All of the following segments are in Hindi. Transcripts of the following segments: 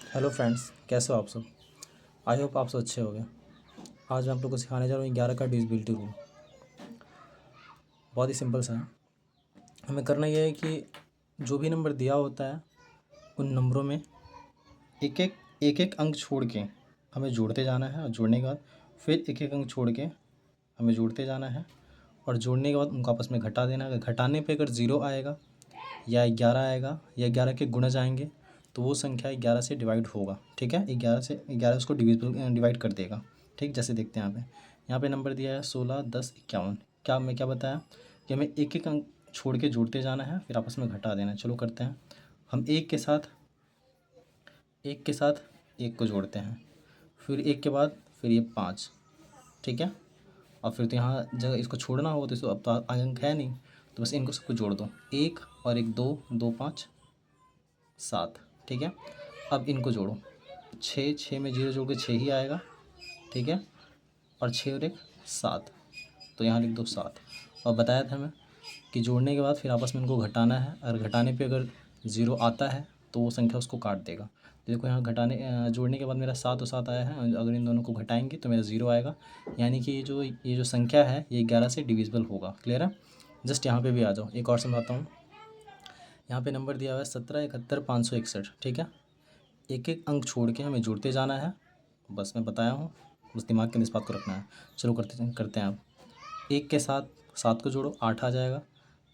हेलो फ्रेंड्स, कैसे हो आप सब। आई होप आप सब अच्छे होंगे। आज मैं आप लोग को सिखाने जा रहा हूँ 11 का डिविजिबिलिटी रूल। बहुत ही सिंपल सा है। हमें करना यह है कि जो भी नंबर दिया होता है उन नंबरों में एक एक अंक छोड़ के हमें जोड़ते जाना है, और जोड़ने के बाद फिर एक एक अंक छोड़ के हमें जोड़ते जाना है, और जोड़ने के बाद उनको आपस में घटा देना है। घटाने पे अगर 0 आएगा या 11 आएगा या 11 के गुणज आएंगे तो वो संख्या 11 से डिवाइड होगा। ठीक है, 11 से 11 उसको डिवाइड कर देगा। ठीक, जैसे देखते हैं यहाँ पे नंबर दिया है 16, 10, 51। क्या बताया कि हमें एक एक अंक छोड़ के जोड़ते जाना है, फिर आपस में घटा देना है। चलो करते हैं। हम एक के साथ एक को जोड़ते हैं, फिर एक के बाद फिर ये 5। ठीक है, और फिर तो यहाँ जगह इसको छोड़ना हो तो इसको, अब तो अंक है नहीं तो बस इनको सबको जोड़ दो। एक और एक, 2, 2, 5, 7। ठीक है, अब इनको जोड़ो। 6 में 0 जोड़ के 6 ही आएगा। ठीक है, और 6 और 1, 7, तो यहाँ लिख दो 7। और बताया था मैं कि जोड़ने के बाद फिर आपस में इनको घटाना है, और घटाने पे अगर 0 आता है तो वो संख्या उसको काट देगा। तो देखो यहाँ जोड़ने के बाद मेरा 7 और 7 आया है, अगर इन दोनों को घटाएंगे तो मेरा 0 आएगा। यानी कि ये जो संख्या है ये 11 से डिविजिबल होगा। क्लियर है। जस्ट यहाँ पे भी आ जाओ, एक और समझाता हूँ। यहाँ पे नंबर दिया हुआ है 17, 71, 561। ठीक है, एक एक अंक छोड़ के हमें जोड़ते जाना है। बस मैं बताया हूँ, बस दिमाग के अंदर इस बात को रखना है। चलो करते हैं अब। एक के साथ 7 को जोड़ो, 8 आ जाएगा।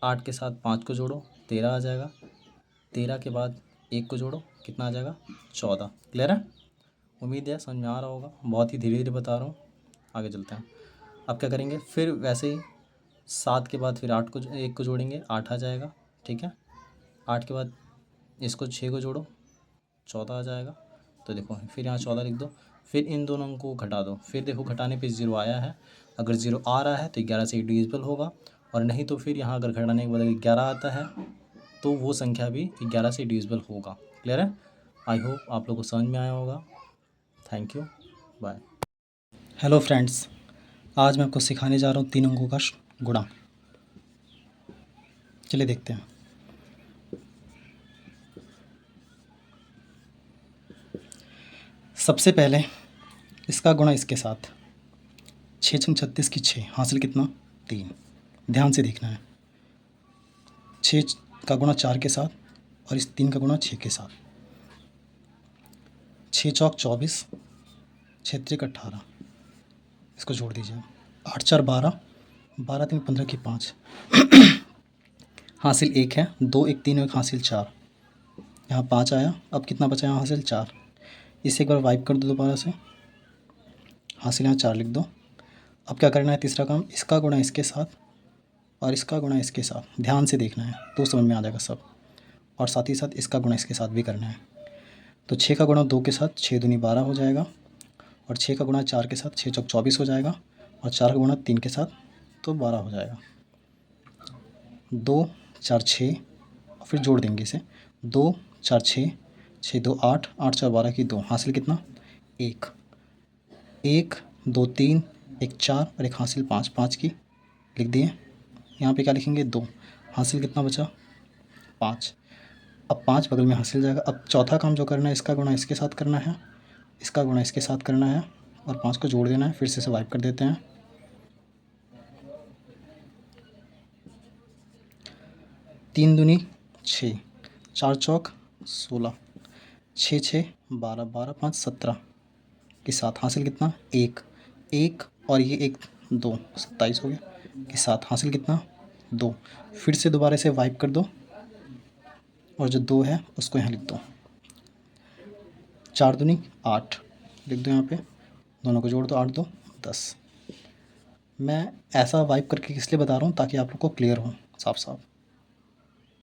8 के साथ 5 को जोड़ो, 13 आ जाएगा। 13 के बाद 1 को जोड़ो, कितना आ जाएगा, 14। क्लियर है। उम्मीद है समझ में आ रहा होगा, बहुत ही धीरे धीरे बता रहा हूँ। आगे चलते हैं। अब क्या करेंगे, फिर वैसे ही 7 के बाद फिर 1 को जोड़ेंगे, 8 आ जाएगा। ठीक है, 8 के बाद इसको 6 को जोड़ो, 14 आ जाएगा। तो देखो फिर यहाँ 14 लिख दो। फिर इन दोनों को घटा दो, फिर देखो घटाने पे 0 आया है। अगर 0 आ रहा है तो 11 से डिविजिबल होगा, और नहीं तो फिर यहाँ अगर घटाने के बाद 11 आता है तो वो संख्या भी 11 से डिविजिबल होगा। क्लियर है। आई होप आप लोगों को समझ में आया होगा। Thank you, bye. Hello friends, आज मैं आपको सिखाने जा रहा हूँ 3 अंकों का गुणा। चलिए देखते हैं। सबसे पहले इसका गुणा इसके साथ। 6 छंग 36 की 6, हासिल कितना, 3। ध्यान से देखना है। 6 का गुणा 4 के साथ, और इस 3 का गुणा 6 के साथ। 6 चौक 24, 6 त्रिक 18, इसको जोड़ दीजिए। 8 4 12, 12 3 15 की 5, हासिल 1 है। 2 1 3 1, हासिल 4। यहाँ 5 आया, अब कितना बचा यहाँ, हासिल 4। इसे एक बार वाइप कर दो दोबारा से, हासिल यहाँ 4 लिख दो। अब क्या करना है, तीसरा काम, इसका गुणा इसके साथ और इसका गुणा इसके साथ। ध्यान से देखना है तो समझ में आ जाएगा सब। और साथ ही साथ इसका गुणा इसके साथ भी करना है। तो 6 का गुणा 2 के साथ, 6 दूनी 12 हो जाएगा। और 6 का गुणा 4 के साथ, 6 चौक 24 हो जाएगा। और 4 का गुणा 3 के साथ तो 12 हो जाएगा। 2 4 6, और फिर जोड़ देंगे इसे। 2 4 6, 6 2 8, 8 4 12 की 2, हासिल कितना, 1। 1 2 3, 1 4 और 1 हासिल 5, 5 की लिख दिए। यहाँ पे क्या लिखेंगे, 2। हासिल कितना बचा, 5। अब 5 बगल में हासिल जाएगा। अब चौथा काम जो करना है, इसका गुणा इसके साथ करना है, इसका गुणा इसके साथ करना है, और 5 को जोड़ देना है। फिर से इसे वाइप कर देते हैं। 3 दूनी 6, 4 चौक 16, 6 6 12, 12 5 17 के साथ, हासिल कितना, 1। 1 और ये 1 2, 27 हो गया के साथ, हासिल कितना, 2। फिर से दोबारा इसे वाइप कर दो, और जो 2 है उसको यहाँ लिख दो। 4 दूनी 8 लिख दो यहाँ पे, दोनों को जोड़ दो, 8 2 10। मैं ऐसा वाइप करके इसलिए बता रहा हूँ ताकि आप लोग को क्लियर हो साफ साफ।